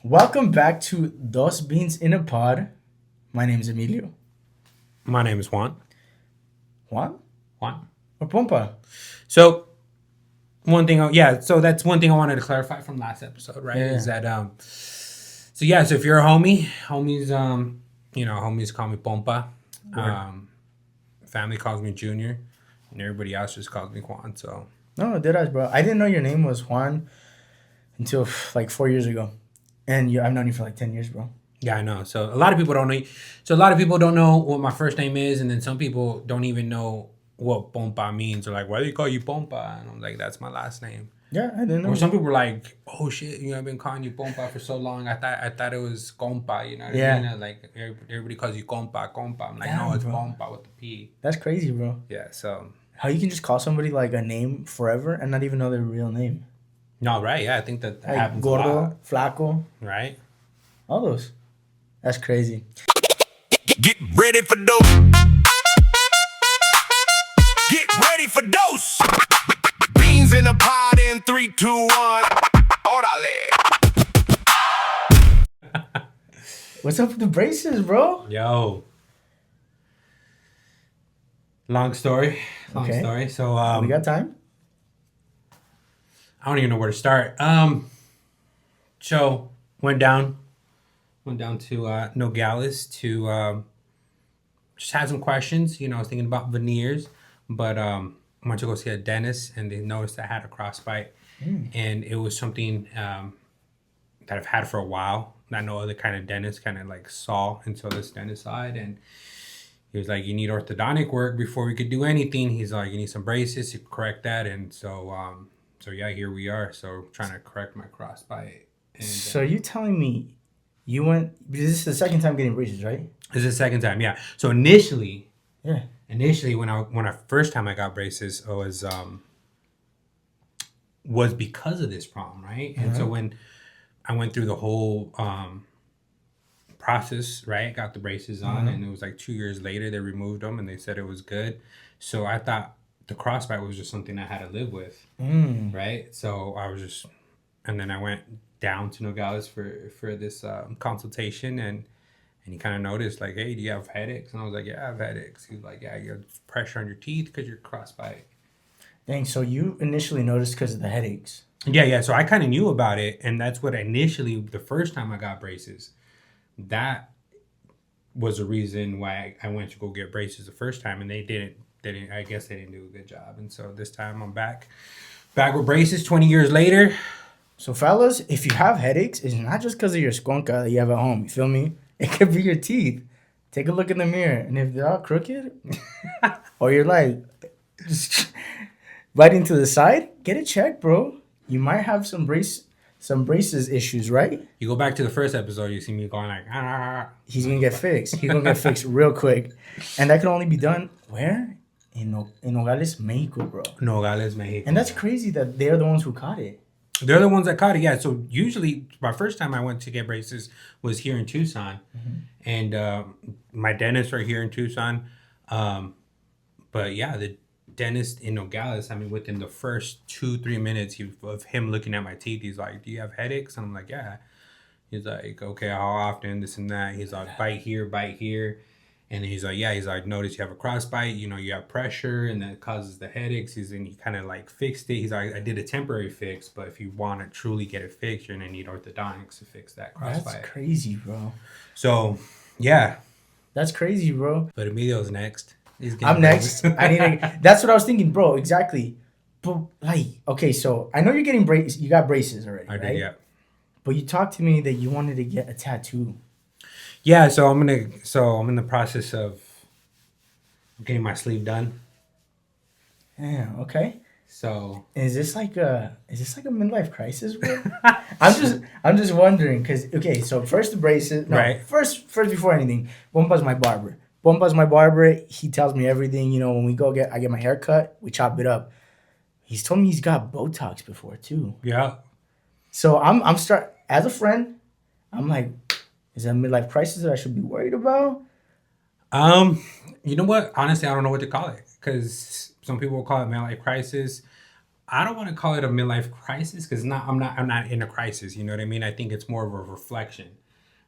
Welcome back to Dos Beans in a Pod. My name is Emilio. My name is Juan. Juan? Juan. Or Pompa? So so that's one thing I wanted to clarify from last episode, right? Yeah. Is that so if you're a homies homies call me Pompa. Family calls me Junior, and everybody else just calls me Juan. So No, did I, bro? I didn't know your name was Juan until like 4 years ago. And I've known you for like 10 years, bro. yeah, I know. So a lot of people don't know. So a lot of people don't know what my first name is, and then some people don't even know what Pompa means. They're like, "Why do you call you Pompa?" And I'm like, "That's my last name." Yeah, I didn't know. Or some people were like, "Oh shit, I've been calling you compa for so long. I thought it was compa. You know what I mean? Like everybody calls you compa. I'm like, Damn, no, it's bro. compa with the P. That's crazy, bro. Yeah. So How you can just call somebody like a name forever and not even know their real name. no, right? Yeah, I think that Like happens a Gordo, lot, Flaco, right? all those. That's crazy. Get ready for dose. Get ready for dose. Beans in a pod in 3, 2, 1. Orale. What's up with the braces, bro? Yo. Long story. Okay. So We got time? I don't even know where to start. So went down to Nogales to just had some questions. I was thinking about veneers, but I went to go see a dentist, and they noticed I had a crossbite, and it was something that I've had for a while. That no other kind of dentist kind of like saw until this dentist side, and he was like, "You need orthodontic work before we could do anything." He's like, "You need some braces to correct that," and so yeah, here we are. So trying to correct my crossbite. And So you telling me you went, because this is the second time getting braces, right? this is the second time, yeah. So initially Yeah. when I first time I got braces, it was because of this problem, right? And so when I went through the whole process, right, got the braces on, and it was like 2 years later they removed them and they said it was good. So I thought the crossbite was just something I had to live with, right? So I was just, and then I went down to Nogales for this consultation, and he kind of noticed, like, "Hey, do you have headaches?" And I was like, "Yeah, I have headaches." He was like, "Yeah, you have pressure on your teeth because you're crossbite." Dang, so you initially noticed because of the headaches. Yeah. So I kind of knew about it, and that's what initially, the first time I got braces, that was the reason why I went to go get braces the first time, and they didn't. I guess they didn't do a good job, and so this time I'm back with braces 20 years later. So, fellas, if you have headaches, it's not just because of your squonka that you have at home. You feel me? It could be your teeth. Take a look in the mirror, and if they're all crooked, or you're like just biting to the side, get it checked, bro. You might have some braces issues, right? You go back to the first episode, you see me going like, ah. He's gonna get fixed. He's gonna get fixed real quick, and that can only be done where in Nogales, Mexico, bro. Nogales, Mexico. And that's crazy that they're the ones who caught it. They're the ones that caught it, yeah. So usually, my first time I went to get braces was here in Tucson, and my dentist are here in Tucson. But yeah, the dentist in Nogales, I mean, within the first 2-3 minutes of him looking at my teeth, he's like, "Do you have headaches?" And I'm like, "Yeah." He's like, "Okay, how often?" This and that. He's like, bite here. And then he's like, "Yeah." He's like, "Notice you have a crossbite. You have pressure, and that causes the headaches." And he kind of like fixed it. He's like, "I did a temporary fix, but if you want to truly get it fixed, you're gonna need orthodontics to fix that crossbite." That's crazy, bro. So, yeah. That's crazy, bro. But Emilio's next. I'm next. That's what I was thinking, bro. Exactly. But like, okay, so I know you're getting braces. You got braces already, I right? did, yeah. But you talked to me that you wanted to get a tattoo. Yeah, so I'm in the process of getting my sleeve done. Yeah. Okay. So Is this like a midlife crisis, bro? I'm just wondering because okay, so first the braces. No, Right. First before anything, Bompa's my barber. Bompa's my barber. He tells me everything. When we I get my hair cut, we chop it up. He's told me he's got Botox before too. yeah. So I'm as a friend, I'm like, is that a midlife crisis that I should be worried about? You know what? Honestly, I don't know what to call it because some people will call it midlife crisis. I don't want to call it a midlife crisis because I'm not in a crisis. You know what I mean? I think it's more of a reflection,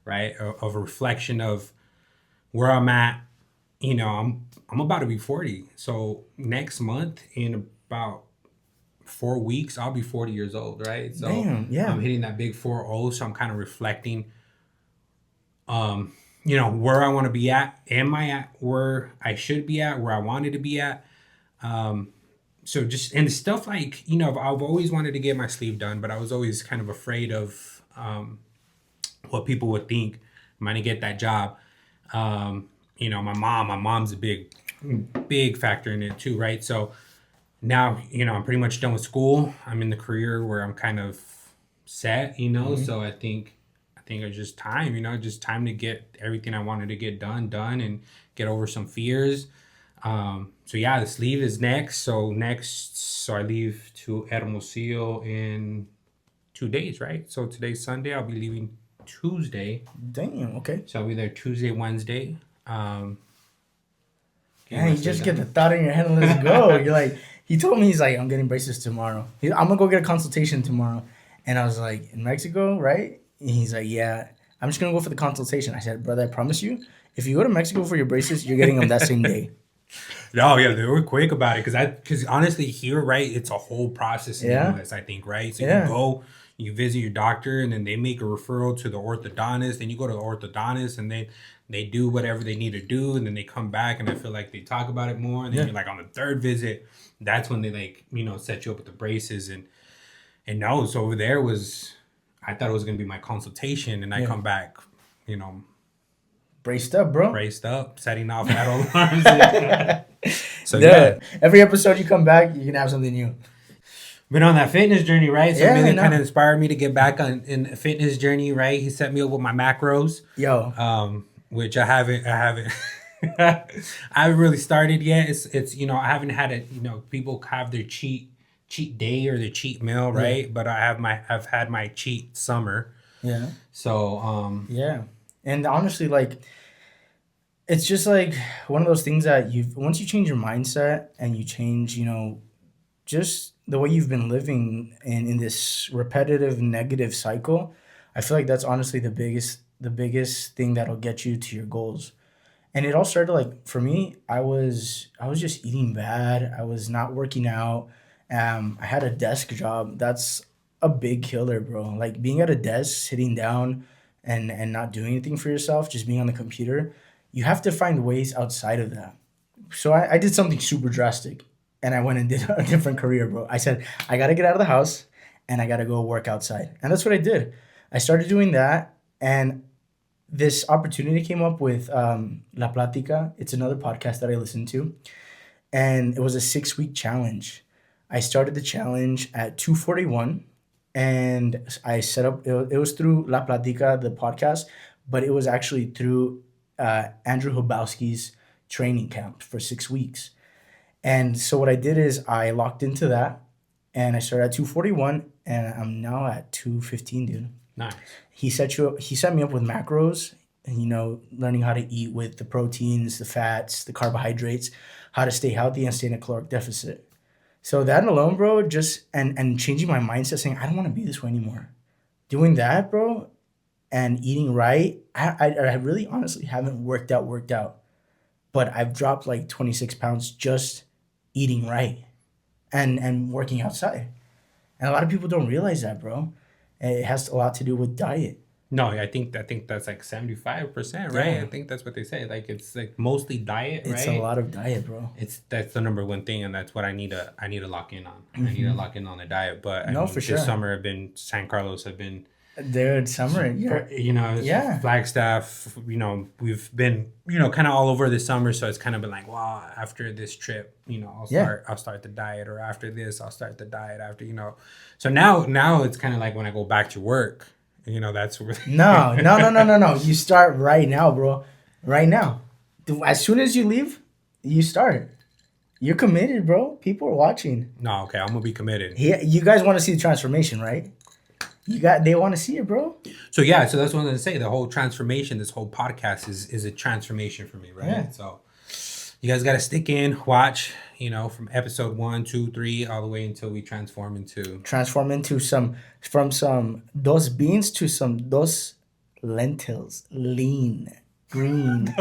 right? Of a reflection of where I'm at. You know, I'm about to be 40. So next month, in about 4 weeks, I'll be 40 years old, right? So Damn, yeah. I'm hitting that big 40. So I'm kind of reflecting, you know, where I want to be at. Am I at where I should be at? Where I wanted to be at? So just and stuff like, you know, I've always wanted to get my sleeve done, but I was always kind of afraid of what people would think. I'm gonna get that job. You know, my mom's a big factor in it too, right? So now, you know, I'm pretty much done with school. I'm in the career where I'm kind of set, you know. So I think it's just time, you know, just time to get everything I wanted to get done and get over some fears. So yeah, the sleeve is next. So I leave to Hermosillo in 2 days, right? So today's Sunday. I'll be leaving Tuesday. Damn. Okay. So I'll be there Tuesday, Wednesday. Yeah, you just get the thought in your head and let's go. You're like, he told me, he's like, I'm getting braces tomorrow. I'm gonna go get a consultation tomorrow. And I was like, in Mexico, right? And he's like, yeah, I'm just gonna go for the consultation. I said, brother, I promise you, if you go to Mexico for your braces, you're getting them that same day. No, yeah, they were quick about it because honestly, here, right, it's a whole process in Yeah. the US, I think, right? So Yeah. you go, you visit your doctor, and then they make a referral to the orthodontist. Then you go to the orthodontist, and they do whatever they need to do, and then they come back, and I feel like they talk about it more. And then you're like on the third visit, that's when they like, you know, set you up with the braces and no. So over there I thought it was gonna be my consultation, and I come back, you know, Braced up, bro. braced up, setting off battle alarms. So Yeah. Every episode you come back, you can have something new. been on that fitness journey, right? So Yeah, I Billy know. kind of inspired me to get back in a fitness journey, right? He set me up with my macros, Yo. which I haven't I haven't really started yet. It's you know, I haven't had it, you know, people have their cheat day or their cheat meal, right? But I've had my cheat summer. Yeah. So Yeah. And honestly, like, it's just like one of those things that once you change your mindset and you change, you know, just the way you've been living in this repetitive negative cycle, I feel like that's honestly the biggest thing that'll get you to your goals. And it all started like for me, I was just eating bad. I was not working out. I had a desk job. That's a big killer, bro. Like being at a desk, sitting down and not doing anything for yourself, just being on the computer, you have to find ways outside of that. So I did something super drastic and I went and did a different career, bro. I said, I gotta get out of the house and I gotta go work outside. And that's what I did. I started doing that and this opportunity came up with La Platica. It's another podcast that I listen to. And it was a 6-week challenge. I started the challenge at 2:41 and I set up, it was through La Platica, the podcast, but it was actually through Andrew Hubowski's training camp for 6 weeks. And so what I did is I locked into that and I started at 2:41 and I'm now at 2:15, dude. nice. He set me up with macros and, you know, learning how to eat with the proteins, the fats, the carbohydrates, how to stay healthy and stay in a caloric deficit. So that alone, bro, just and changing my mindset, saying I don't want to be this way anymore. Doing that, bro, and eating right, I really honestly haven't worked out, but I've dropped like 26 pounds just eating right and working outside. And a lot of people don't realize that, bro. It has a lot to do with diet. No, I think that's like 75%, right? Yeah. I think that's what they say. Like it's like mostly diet, It's right? a lot of diet, bro. That's the number one thing, and that's what I need to lock in on. I need to lock in on the diet. But I No, mean, for this sure. summer San Carlos have been, Dude, summer, yeah. you know, Yeah. Flagstaff. You know, we've been, you know, kind of all over this summer, so it's kind of been like, wow, after this trip, you know, I'll start the diet, or after this, I'll start the diet. After, you know, so now it's kind of like when I go back to work. You know, that's where No. You start right now, bro. Right now. As soon as you leave, you start. You're committed, bro. People are watching. No, okay, I'm gonna be committed. You guys want to see the transformation, right? They want to see it, bro. So yeah, so that's what I'm gonna say. The whole transformation, this whole podcast is a transformation for me, right? Yeah. you guys got to stick in, watch, from episode 1, 2, 3, all the way until we transform into. Transform into from some dos beans to some dos lentils, lean, green,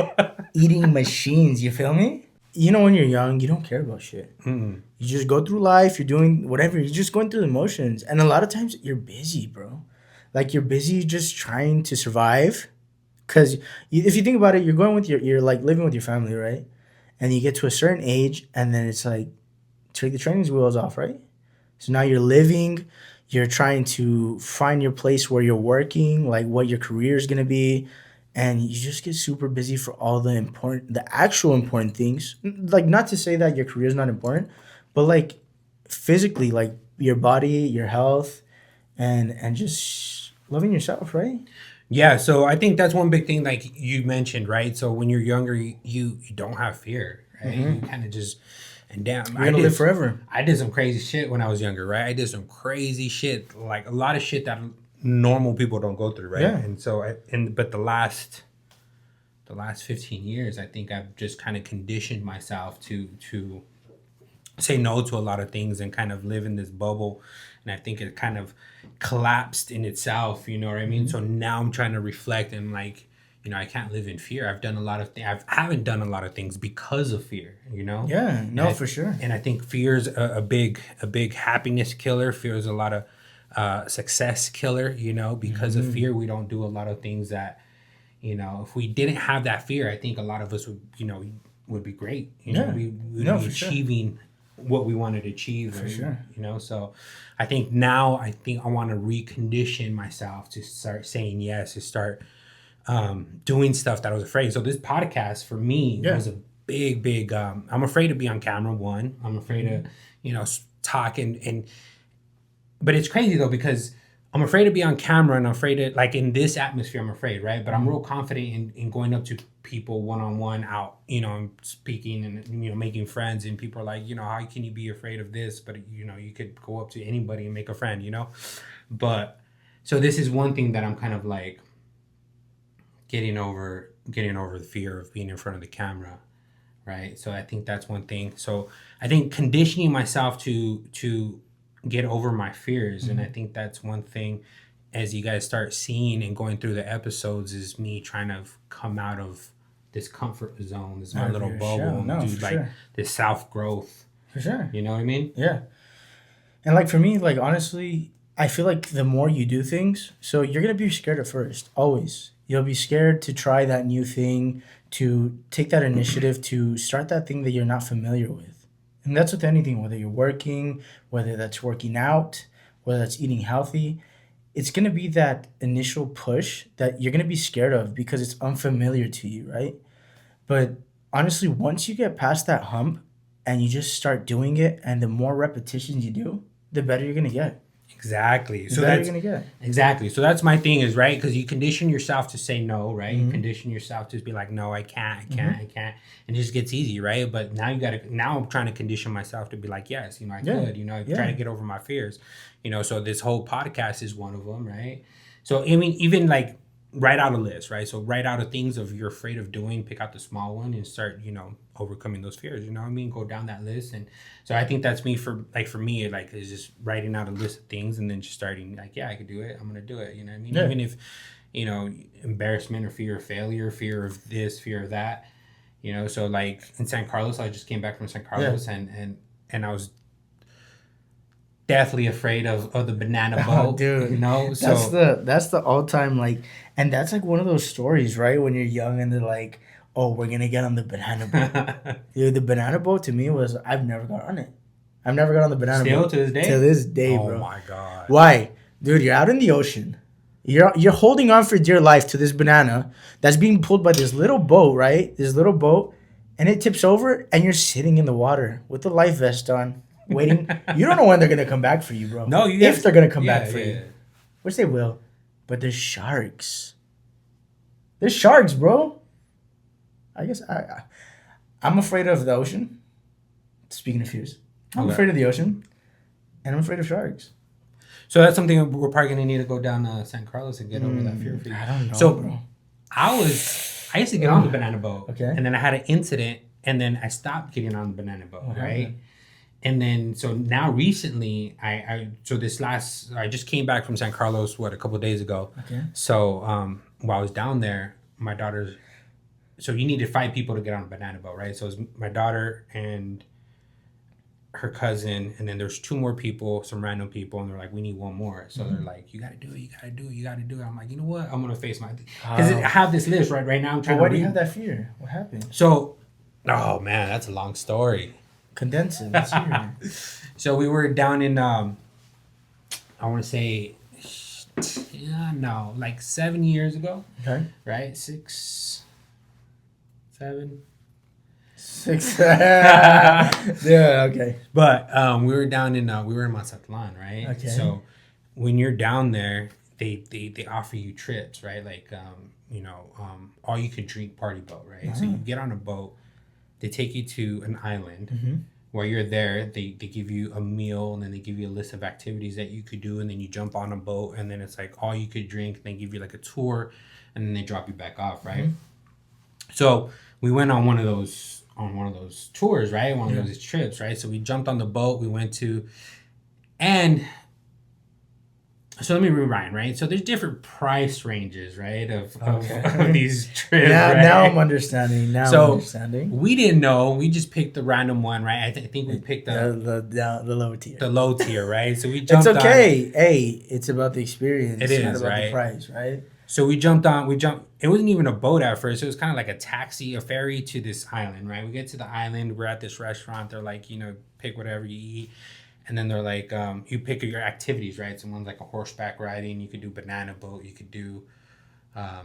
eating machines. You feel me? When you're young, you don't care about shit. Mm-mm. You just go through life. You're doing whatever. You're just going through the motions. And a lot of times you're busy, bro. Like you're busy just trying to survive. Because if you think about it, you're going with you're like living with your family, right? And you get to a certain age and then it's like, take the training wheels off, right? So now you're living. You're trying to find your place where you're working, like what your career is going to be. And you just get super busy for all the actual important things. Like, not to say that your career is not important, but like physically, like your body, your health, and just loving yourself, right? Yeah, so I think that's one big thing, like you mentioned, right? So when you're younger, you don't have fear, right? You kind of just, and damn, You're gonna live forever. I did some crazy shit when I was younger, right? I did some crazy shit, like a lot of shit that normal people don't go through, right? Yeah. And so, but the last 15 years, I think I've just kind of conditioned myself to say no to a lot of things and kind of live in this bubble. And I think it kind of collapsed in itself, you know what I mean? So now I'm trying to reflect and like, I can't live in fear. I've done a lot of things. I haven't done a lot of things because of fear, Yeah, no, for sure. And I think fear is a big happiness killer. Fear is a lot of success killer, because of fear, we don't do a lot of things that, if we didn't have that fear, I think a lot of us would, would be great. We would be achieving what we wanted to achieve. For sure. So I think now I want to recondition myself to start saying yes, to start doing stuff that I was afraid. So this podcast for me was a big, I'm afraid to be on camera. One, I'm afraid to, talk but it's crazy though, because I'm afraid to be on camera and I'm afraid to, like in this atmosphere, I'm afraid, right? But I'm real confident in going up to people one-on-one out, and speaking and, making friends, and people are like, how can you be afraid of this? But, you could go up to anybody and make a friend, But, so this is one thing that I'm kind of like getting over the fear of being in front of the camera, right? So I think that's one thing. So I think conditioning myself to get over my fears, and I think that's one thing as you guys start seeing and going through the episodes is me trying to come out of this comfort zone, this my little bubble, and do like this self growth. For sure. You know what I mean? Yeah. And like for me, like honestly, I feel like the more you do things, so you're gonna be scared at first, always. You'll be scared to try that new thing, to take that initiative, to start that thing that you're not familiar with. And that's with anything, whether you're working, whether that's working out, whether that's eating healthy. It's going to be that initial push that you're going to be scared of because it's unfamiliar to you, right? But honestly, once you get past that hump and you just start doing it, and the more repetitions you do, the better you're going to get. Exactly. So that's you're gonna get. Exactly. So that's my thing is, right, because you condition yourself to say no, right? You condition yourself to be like, no, I can't, and it just gets easy, right? But now I'm trying to condition myself to be like, yes, I could, I try to get over my fears, so this whole podcast is one of them, right? So I mean, even like write out a list, right? So write out things of you're afraid of doing, pick out the small one and start, overcoming those fears, go down that list. And so I think that's me for me, like is just writing out a list of things and then just starting like, yeah, I could do it. I'm going to do it. You know what I mean? Yeah. Even if, embarrassment or fear of failure, fear of this, fear of that, so like in San Carlos, I just came back from San Carlos and I was definitely afraid of the banana boat, dude. So that's the all-time, like, and that's like one of those stories, right? When you're young and they're like, oh, we're gonna get on the banana boat. Dude, the banana boat to me was, I've never got on it. I've never got on the banana boat. To this day? To this day, bro. Oh my God. Why? Dude, you're out in the ocean. You're holding on for dear life to this banana that's being pulled by this little boat, right? This little boat, and it tips over and you're sitting in the water with the life vest on, waiting. You don't know when they're gonna come back for you, bro. No, if they're gonna come back for you. Which they will. But there's sharks. There's sharks, bro. I guess I'm afraid of the ocean. Speaking of fears. I'm afraid of the ocean. And I'm afraid of sharks. So that's something we're probably going to need to go down San Carlos and get over that fear. I don't know, so bro. I used to get on the banana boat. Okay. And then I had an incident and then I stopped getting on the banana boat, What right? happened? And then so now recently, I just came back from San Carlos a couple of days ago. Okay. So while I was down there, my daughter's. So you needed 5 people to get on a banana boat, right? So it was my daughter and her cousin, and then there's 2 more people, some random people, and they're like, we need 1 more. So they're like, you gotta do it, you gotta do it, you gotta do it. I'm like, you know what? I'm gonna face my because I have this list right now. I'm trying But why to do you read. have that fear? What happened? So, oh man, that's a long story. Condense it. Let's hear it. So we were down in I want to say, like 7 years ago, Okay. right? 6, 7. 6. Yeah. Okay. But we were down in we were in Mazatlan, right? Okay. So when you're down there, they offer you trips, right? Like all you could drink party boat, right? So you get on a boat, they take you to an island. While you're there, they give you a meal, and then they give you a list of activities that you could do, and then you jump on a boat, and then it's like all you could drink, and they give you like a tour, and then they drop you back off, right? So we went on one of those tours, right? One of those trips, right? So we jumped on the boat, we went to, and so let me rewind, right? So there's different price ranges, right, of these trips. Now I'm understanding. I'm understanding. We didn't know. We just picked the random one, right? I think we picked The low tier. the low tier, right? So we jumped. It's okay. Hey, it's about the experience. It It's not is, about right? the price, right? So we jumped. It wasn't even a boat at first. It was kind of like a taxi, a ferry to this island, right? We get to the island. We're at this restaurant. They're like, pick whatever you eat. And then they're like, you pick your activities, right? So one's like a horseback riding. You could do banana boat. You could do, I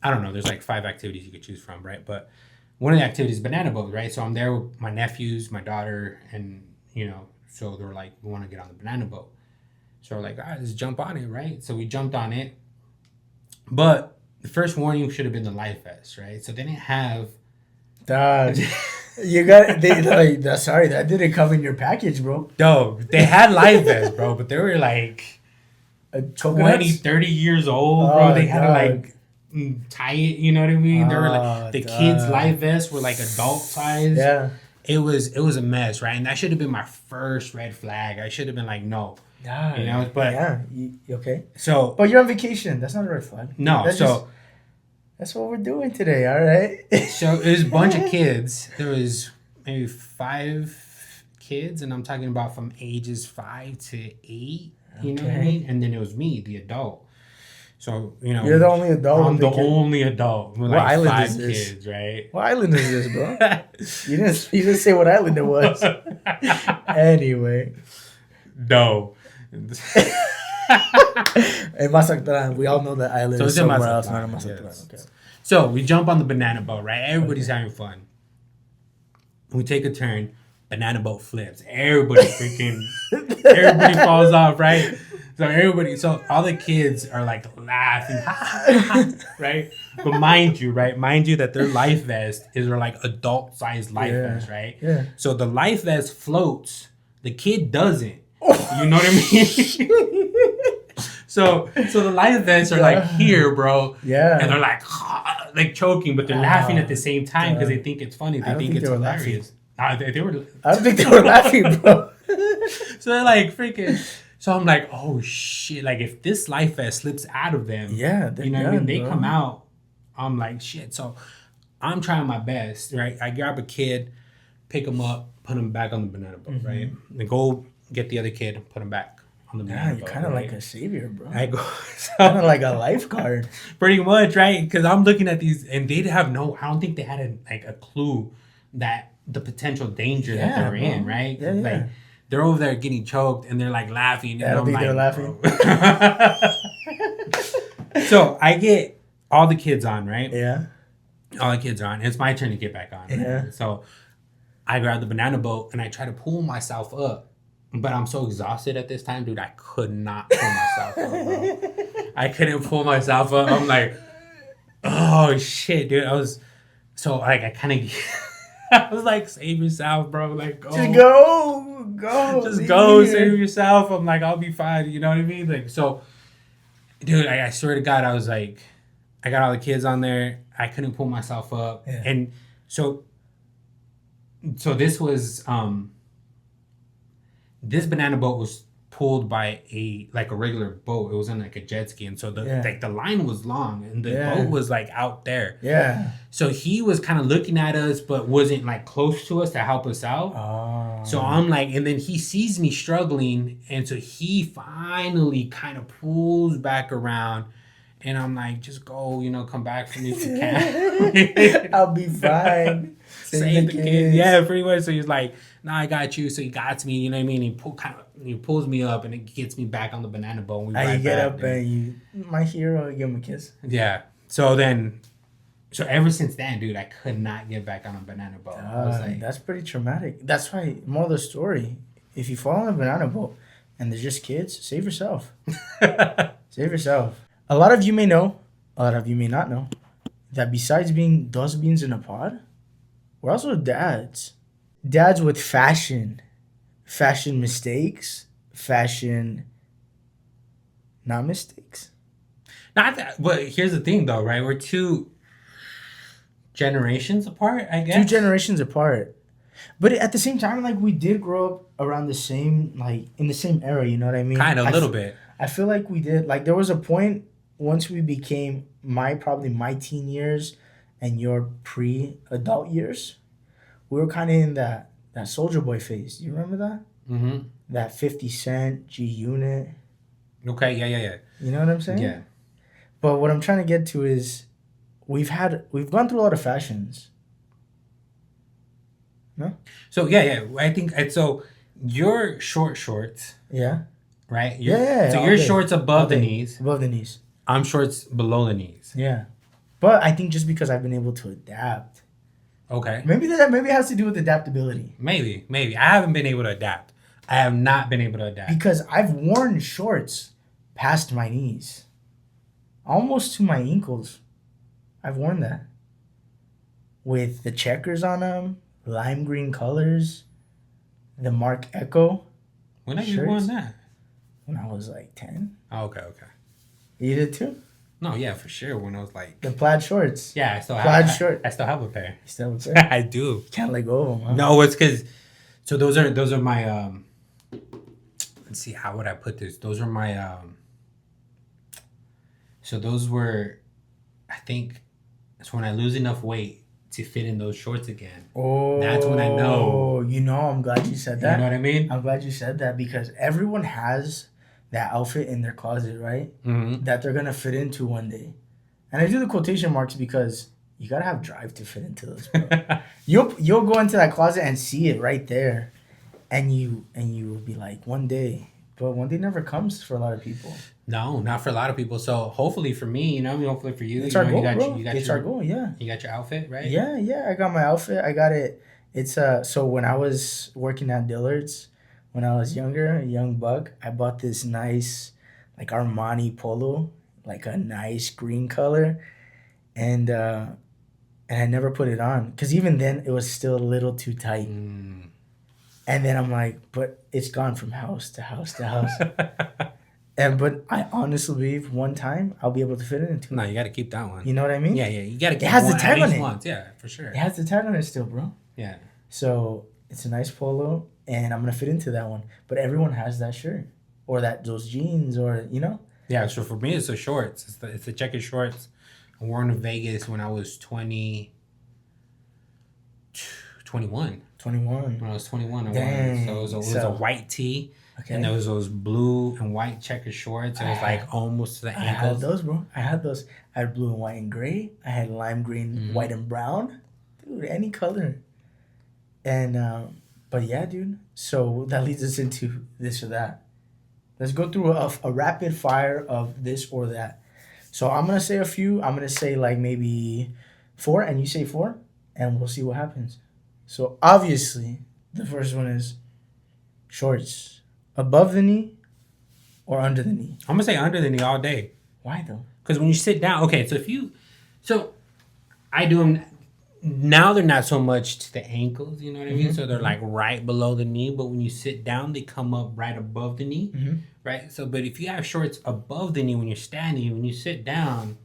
don't know. There's like 5 activities you could choose from, right? But one of the activities is banana boat, right? So I'm there with my nephews, my daughter, and, so they're like, we want to get on the banana boat. So we're like, all right, let's jump on it, right? So we jumped on it. But the first warning should have been the life vest, right? So they didn't have... Dog. You got sorry, that didn't come in your package, bro. No, they had life vests, bro, but they were like 20, 30 years old, bro. They had to like tie it, you know what I mean? They were like the kids' life vests were like adult size. Yeah. It was a mess, right? And that should have been my first red flag. I should have been like, no. Yeah. But yeah, you okay. So but you're on vacation. That's not a red flag. No, that's what we're doing today, all right? So it was a bunch of kids. There was maybe 5 kids, and I'm talking about from ages 5 to 8. You know what I mean? And then it was me, the adult. So you're the only adult. I'm the only adult with what like island 5 is this? kids, right? What island is this, bro? You didn't say what island it was. Anyway. No. In Mazatlan, we all know that island So is it's in somewhere else, Mazatlan, not in Mazatlan. yes. Okay. So we jump on the banana boat, right? Everybody's having fun. We take a turn. Banana boat flips. Everybody falls off, right? So all the kids are like laughing, right? But mind you that their life vest is like adult sized life vest, right? Yeah. So the life vest floats. The kid doesn't. You know what I mean? So the life vests are like here, bro. Yeah. And they're like choking, but they're laughing at the same time because they think it's funny. They think it's hilarious. They were. I don't think they were laughing, bro. So they're like freaking. So I'm like, oh shit! Like if this life vest slips out of them, Yeah, they're you know what I mean? done, They bro. come out. I'm like shit. So I'm trying my best, right? I grab a kid, pick him up, put him back on the banana boat, right? And go get the other kid, put him back on the Yeah, banana you're boat. kind of right? like a savior, bro. I go. Kind of like a lifeguard. Pretty much, right? Because I'm looking at these, and they have no. I don't think they had a clue that the potential danger that Yeah, they're bro. in, right? Yeah, yeah. Like they're over there getting choked, and they're like laughing. I And don't I'm think like, they're laughing. So I get all the kids on, right? Yeah. All the kids are on. It's my turn to get back on. Right? Yeah. So I grab the banana boat and I try to pull myself up. But I'm so exhausted at this time, dude. I could not pull myself up, bro. I couldn't pull myself up. I'm like, oh shit, dude. I kind of, I was like, save yourself, bro. Like, go. Just go. Just go, save yourself. I'm like, I'll be fine. You know what I mean? Like, so, dude, I swear to God, I was like, I got all the kids on there. I couldn't pull myself up. Yeah. And so So this was this banana boat was pulled by a regular boat. It wasn't like a jet ski, and so the line was long, and the boat was like out there. Yeah. So he was kind of looking at us, but wasn't like close to us to help us out. Oh. So I'm like, and then he sees me struggling, and so he finally kind of pulls back around. And I'm like, just go, come back for me if you can. I'll be fine. Save the kids. Yeah, pretty much. So he's like, nah, I got you. So he got me, you know what I mean? He pulls me up and it gets me back on the banana boat. And you get up and you, my hero, you give him a kiss. Yeah. So ever since then, dude, I could not get back on a banana boat. I was like, that's pretty traumatic. That's why, more of the story, if you fall on a banana boat and there's just kids, save yourself. Save yourself. A lot of you may know, a lot of you may not know, that besides being dustbins in a pod, we're also dads. Dads with fashion mistakes, not mistakes. Not that, but here's the thing though, right? We're 2 generations apart, I guess. 2 generations apart. But at the same time, like, we did grow up around the same, like, in the same era, you know what I mean? Kind of, a little bit. I feel like we did. Like, there was a point once we became probably my teen years and your pre-adult years, we were kind of in that Soulja Boy phase. You remember that? Mm-hmm. That 50 Cent, G-Unit. Okay, yeah. You know what I'm saying? Yeah. But what I'm trying to get to is we've gone through a lot of fashions. No? So, yeah. I think, so your short shorts, Yeah. right? So all your day. shorts above the knees. Above the knees. I'm shorts below the knees. Yeah. But I think just because I've been able to adapt. Okay. Maybe it has to do with adaptability. Maybe. I haven't been able to adapt. I have not been able to adapt. Because I've worn shorts past my knees. Almost to my ankles. I've worn that. With the checkers on them, lime green colors, the Mark Echo. When have you worn that? When I was like 10. Oh, okay. You did too? No, yeah, for sure. When I was like... The plaid shorts. Yeah, I still plaid have shirt. I still have a pair. You still have a pair? I do. Can't let go of them, huh? No, it's because... So those are my... let's see, how would I put this? Those are my... So those were... I think it's when I lose enough weight to fit in those shorts again. Oh. That's when I know. I'm glad you said that. You know what I mean? I'm glad you said that because everyone has that outfit in their closet, right? Mm-hmm. That they're going to fit into one day. And I do the quotation marks because you got to have drive to fit into those. You'll go into that closet and see it right there. And you will be like, one day. But one day never comes for a lot of people. No, not for a lot of people. So hopefully for me, hopefully for you. It's our goal, bro. It's our goal, yeah. You got your outfit, right? Yeah. I got my outfit. I got it. It's so when I was working at Dillard's, when I was younger, a young buck, I bought this nice, like, Armani polo, like a nice green color, and I never put it on because even then it was still a little too tight. And then I'm like, but it's gone from house to house to house. But I honestly believe one time I'll be able to fit it into. No, you got to keep that one. You know what I mean? Yeah. You got to keep it. Has one the tag on it. Once. Yeah, for sure. It has the tag on it still, bro. Yeah. So it's a nice polo, and I'm gonna fit into that one. But everyone has that shirt, or those jeans, or Yeah. So for me, it's the shorts. It's the checkered shorts. I wore them to Vegas when I was 21. 21. When I was 21, I wore Dang. them. So it was a white tee. Okay. And there was those blue and white checkered shorts. It was like almost to the ankles. I had those, bro. I had blue and white and gray. I had lime green, white and brown. Dude, any color. And, but yeah, dude. So that leads us into this or that. Let's go through a rapid fire of this or that. So I'm going to say a few. I'm going to say like maybe 4, and you say 4, and we'll see what happens. So obviously, the first one is shorts. Above the knee or under the knee? I'm going to say under the knee all day. Why though? Because when you sit down, okay, so I do them, now they're not so much to the ankles, you know what I mean? So they're like right below the knee, but when you sit down, they come up right above the knee, right? So, but if you have shorts above the knee when you're standing, when you sit down,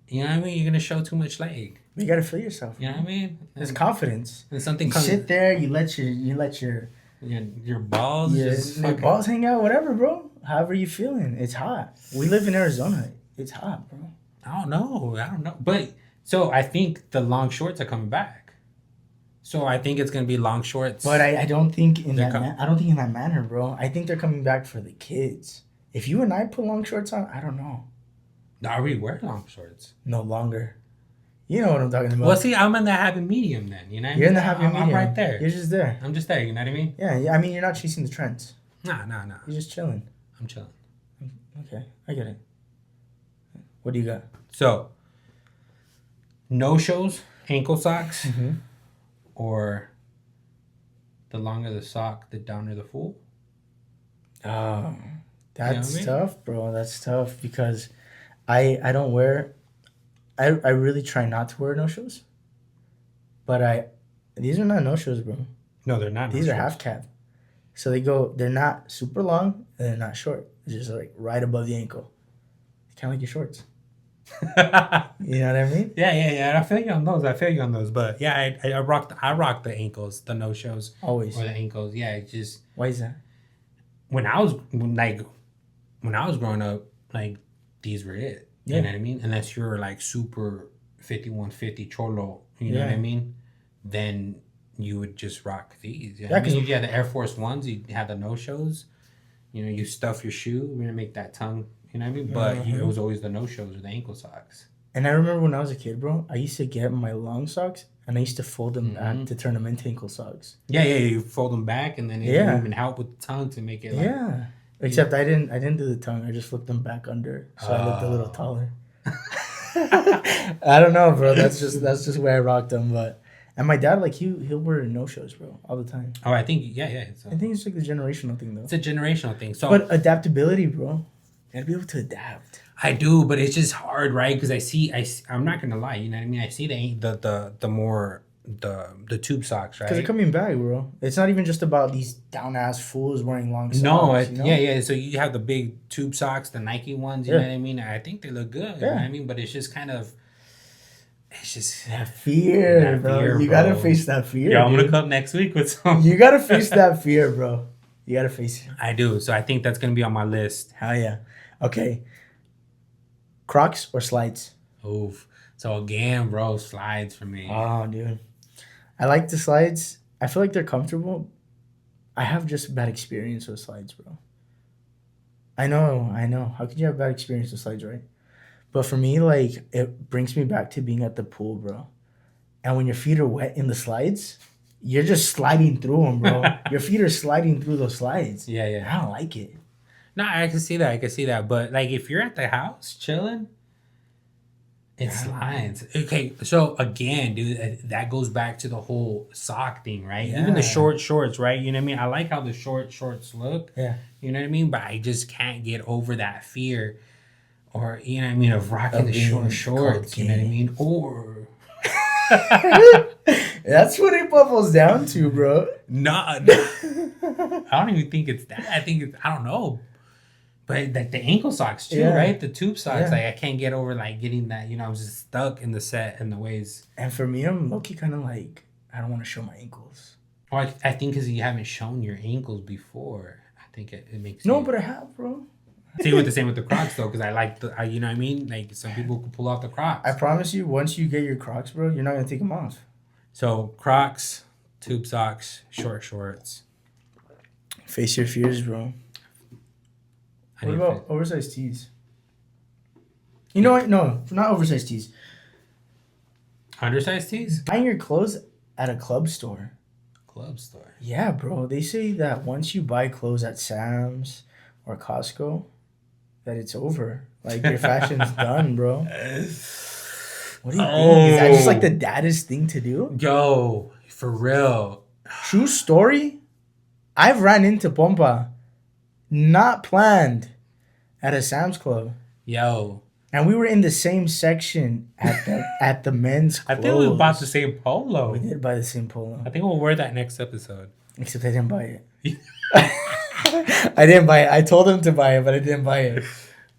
you know what I mean? You're going to show too much leg. You gotta feel yourself. You know what I mean? There's confidence. And something You comes. sit there, you let your Your balls just your fucking. balls hang out, whatever, bro. However you feeling. It's hot. We live in Arizona. It's hot, bro. I don't know. But so I think the long shorts are coming back. So I think it's gonna be long shorts. But I don't think in They're that I don't think in that manner, bro. I think they're coming back for the kids. If you and I put long shorts on, I don't know. I already wear long shorts. No longer. You know what I'm talking about. Well, see, I'm in the happy medium then. You know, what I You're in mean? the happy I'm medium. right there. You're just there. I'm just there. You know what I mean? Yeah. I mean, you're not chasing the trends. Nah. You're just chilling. I'm chilling. Okay, I get it. What do you got? So, no shows, ankle socks, Mm-hmm. or the longer the sock, the downer the fool. Oh, that's what I mean? tough, bro. That's tough because I don't wear. I really try not to wear no shoes. But these are not no shoes, bro. No, they're not. These are half cap. So they're not super long and they're not short. They're just like right above the ankle. Kind of like your shorts. You know what I mean? Yeah. I feel you on those. But yeah, I rock the ankles, the no shows Always. or the ankles. Yeah, it just Why is that? when I was growing up, like these were it. You Yeah. know what I mean? Unless you're like super 5150 cholo, you know what I Yeah. mean? Then you would just rock these. You know Yeah, what I mean? 'cause- If you had the Air Force Ones, you had the no shows. You know, you stuff your shoe, you're gonna make that tongue. You know what I mean? But it was always the no shows or the ankle socks. And I remember when I was a kid, bro, I used to get my long socks and I used to fold them back to turn them into ankle socks. Yeah. You fold them back, and then it Yeah. didn't even help with the tongue to make it. Like, Yeah. Except I didn't do the tongue. I just flipped them back under, so I looked a little taller. I don't know, bro. That's just where I rocked them. But and my dad, like he'll wear no shows, bro, all the time. Oh, I think yeah. So I think it's like the generational thing, though. it's a generational thing. So But adaptability, bro. You gotta be able to adapt. I do, but it's just hard, right? Because I'm not gonna lie, you know what I mean. I see the more the tube socks, right? Because they're coming back, bro. It's not even just about these down ass fools wearing long socks. No, you know? yeah. So you have the big tube socks, the Nike ones. You Yeah. know what I mean? I think they look good. You know Yeah. what I mean? But it's just kind of, it's just. That fear, That bro. fear, You gotta bro. face that fear. Yeah, I'm gonna dude. come next week with some. You gotta face that fear, bro. You gotta face it. I do. So I think that's gonna be on my list. Hell yeah. Okay. Crocs or slides? Oof. So again, bro, slides for me. Oh, dude. I like the slides. I feel like they're comfortable. I have just a bad experience with slides, bro. I know. How could you have bad experience with slides, right? But for me, like, it brings me back to being at the pool, bro. And when your feet are wet in the slides, you're just sliding through them, bro. Your feet are sliding through those slides. Yeah. I don't like it. No, I can see that. But like, if you're at the house chilling, it slides. Okay, so again, dude, that goes back to the whole sock thing, right? Even the Yeah. short shorts, right? You know what I mean? I like how the short shorts look. Yeah. You know what I mean? But I just can't get over that fear, or you know what I mean, of rocking Of the being short shorts. You know what I cocky. mean? Or That's what it bubbles down to, bro. not. I don't even think it's that. I think it's I don't know. But like the ankle socks too, Yeah. right? The tube socks. Yeah. Like I can't get over like getting that. You know, I was just stuck in the set and the ways. And for me, I'm low-key kind of like, I don't want to show my ankles. Well, I think because you haven't shown your ankles before, I think it makes No, you... but I have, bro. See, with the same with the Crocs though, because I like you know what I mean. Like some people can pull off the Crocs. I promise you, once you get your Crocs, bro, you're not gonna take them off. So Crocs, tube socks, short shorts. Face your fears, bro. I What need about oversized tees? You know what? No, not oversized tees. undersized tees? Buying your clothes at a club store. Club store. Yeah, bro. They say that once you buy clothes at Sam's or Costco, that it's over. Like your fashion's done, bro. What do you think? Is that just like the daddest thing to do? Yo, for real. True story. I've ran into Pompa, not planned, at a Sam's Club, Yo, and we were in the same section at the men's I clothes. think we bought the same polo. We did buy the same polo, I think we'll wear that next episode. except I didn't buy it. I didn't buy it. I told him to buy it, but I didn't buy it.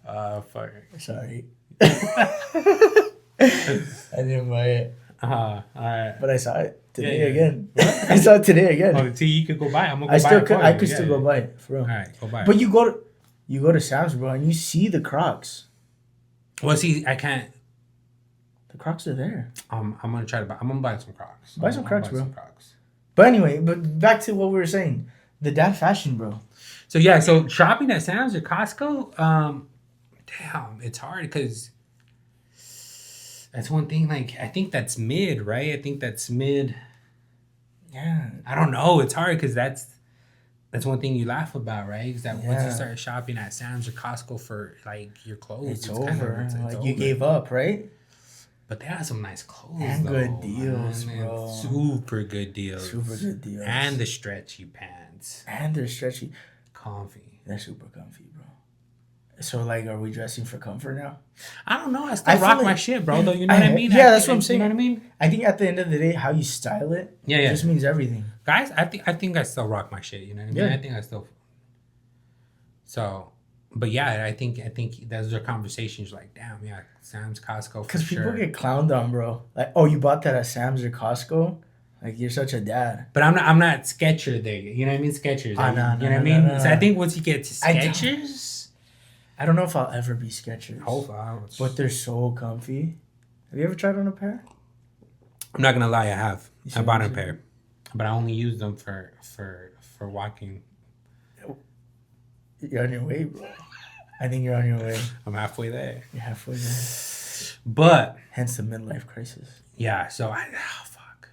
Fuck. Sorry. I didn't buy it. All right. But I saw it today Yeah. again. I saw it today again. Oh, see, you could go buy it. I'm gonna go I buy still it could. for I you. could Yeah, still yeah. go buy it for real. All right, go buy it. But you go to Sam's, bro, and you see the Crocs. Well, see, I can't. The Crocs are there. I'm gonna try to buy. I'm gonna buy some Crocs. Buy some I'm Crocs, gonna buy bro. some Crocs. But anyway, but back to what we were saying. The dad fashion, bro. So yeah, so shopping at Sam's or Costco, damn, it's hard because that's one thing. Like, I think that's mid, right? I think that's mid. Yeah. I don't know. It's hard because that's one thing you laugh about, right? Is that once you Yeah. start shopping at Sam's or Costco for like your clothes, It's kind over. of, it's Like you over. gave up, right? But they have some nice clothes And though, good deals, man. bro. Super good deals. Super good deals. And the stretchy pants, And they're stretchy. comfy. They're super comfy, bro. So like, are we dressing for comfort now? I don't know. I I still feel rock like- my shit, bro. Though you know what I mean? Yeah, I that's think- what I'm saying. You know what I mean? I think at the end of the day, how you style it, Yeah. just means everything. Guys, I think I still rock my shit. You know what I mean? Yeah. I think I still. So, but yeah, I think those are conversations like, damn, yeah, Sam's, Costco, for Because people sure. get clowned on, bro. Like, oh, you bought that at Sam's or Costco? Like, you're such a dad. But I'm not Skechers there. You know what I mean? Skechers. Oh, no, you know no, what I no, mean? no, So I no. think once you get to I don't- Skechers, I don't know if I'll ever be Skechers. hopefully, But they're so comfy. Have you ever tried on a pair? I'm not gonna lie, I have. You I see bought what a I'm pair, but I only use them for walking. You're on your way, bro. I think you're on your way. I'm halfway there. You're halfway there. But Hence the midlife crisis. yeah, so fuck.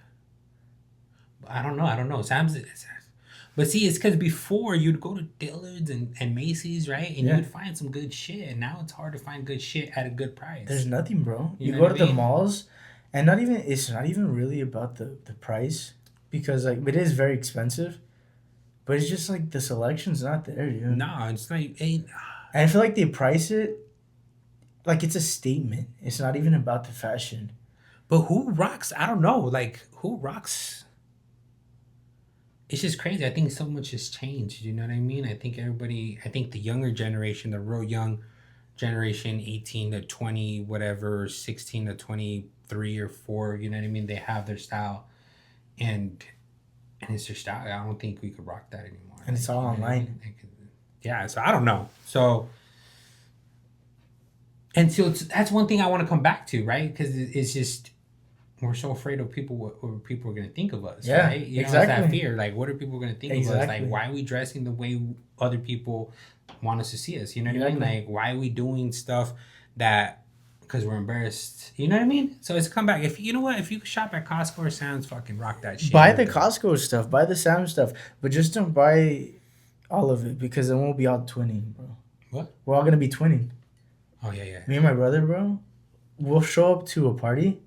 I don't know. Sam's. But see, it's because before you'd go to Dillard's and Macy's, right? And Yeah. you'd find some good shit. And now it's hard to find good shit at a good price. There's nothing, bro. You You know go what to I the mean? malls, and it's not even really about the price, because like it is very expensive, but it's just like the selection's not there, dude. No, it's like, ain't. And I feel like they price it like it's a statement. It's not even about the fashion. But who rocks? I don't know. Like, who rocks? It's just crazy. I think so much has changed. You know what I mean? I think the younger generation, the real young generation, 18 to 20, whatever, 16 to 23 or 4, you know what I mean? They have their style. And it's their style. I don't think we could rock that anymore. And it's all You know what I online. mean? Yeah, so I don't know. So, and so that's one thing I want to come back to, right? Because it's just, we're so afraid of what people are going to think of us, Yeah, right? You know, it's that exactly. fear. Like, what are people going to think of us? Exactly. Like, why are we dressing the way other people want us to see us? You know what I mean? Exactly. Like, why are we doing stuff that, because we're embarrassed? You know what I mean? So it's come back. If you know what, if you could shop at Costco or Sam's, fucking rock that shit. Buy the Costco stuff, buy the Sam's stuff, but just don't buy all of it, because it won't be all twinning, bro. What? We're all gonna be twinning. Oh, yeah. Me and my brother, bro, we'll show up to a party.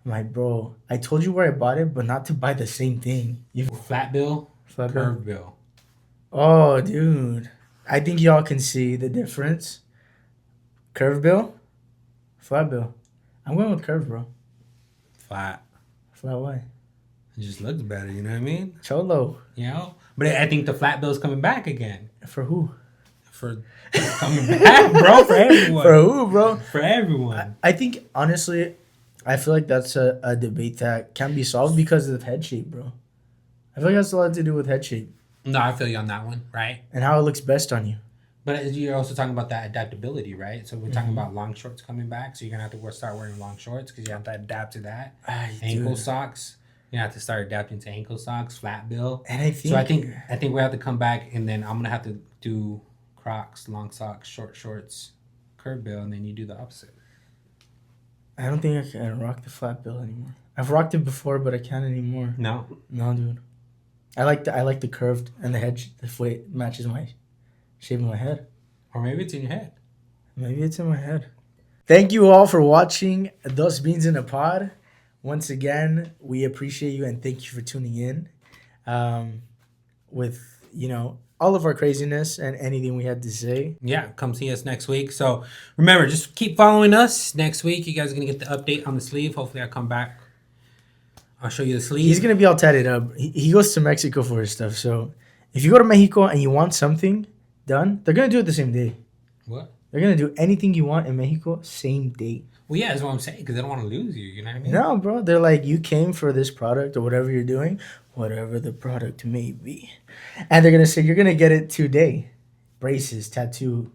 I'm like, bro, I told you where I bought it, but not to buy the same thing. You Flat bill, Flat bill? curve bill. Oh, dude. I think y'all can see the difference. Curve bill, flat bill. I'm going with curve, bro. Flat. Flat why? It just looks better, you know what I mean? Cholo. You know? But I think the flat bill's coming back again. For who? For coming back, bro, for everyone. For who, bro? For everyone. I think, honestly, I feel like that's a debate that can be solved because of head shape, bro. I feel like that's a lot to do with head shape No, I feel you on that one, right? and how it looks best on you. But you're also talking about that adaptability, right? So we're talking Mm-hmm. about long shorts coming back. So you're going to have to start wearing long shorts because you have to adapt to that. Ay, Ankle dude. socks. You have to start adapting to ankle socks, flat bill. And I think, So I think we have to come back, and then I'm going to have to do Crocs, long socks, short shorts, curve bill, and then you do the opposite. I don't think I can rock the flat bill anymore. I've rocked it before, but I can't anymore. No. No, dude. I like the curved and the head. The way it matches my shape of my head. Or maybe it's in your head. Maybe it's in my head. Thank you all for watching Those Beans in a Pod. Once again, we appreciate you and thank you for tuning in. With all of our craziness and anything we had to say. Yeah, come see us next week. So remember, just keep following us. Next week, you guys are going to get the update on the sleeve. Hopefully, I'll come back. I'll show you the sleeve. He's gonna be all tatted up. He goes to Mexico for his stuff. So if you go to Mexico and you want something done, they're gonna do it the same day. What? They're gonna do anything you want in Mexico same day. Well, yeah, that's what I'm saying because they don't want to lose you. You know what I mean? No, bro. They're like, you came for this product or whatever you're doing, whatever the product may be. And they're going to say, you're going to get it today. Braces, tattoo,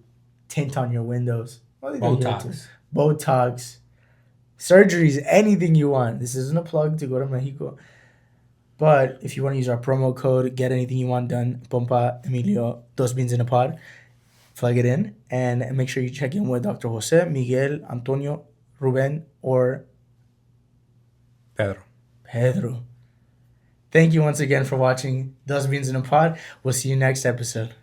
tint on your windows. What are they gonna get to? Botox. Botox, surgeries, anything you want. This isn't a plug to go to Mexico. But if you want to use our promo code, get anything you want done, Pompa Emilio, Dos Beans in a Pod, plug it in. And make sure you check in with Dr. Jose, Miguel, Antonio, Ruben, or Pedro. Pedro. Thank you once again for watching Dos Beans in a Pod. We'll see you next episode.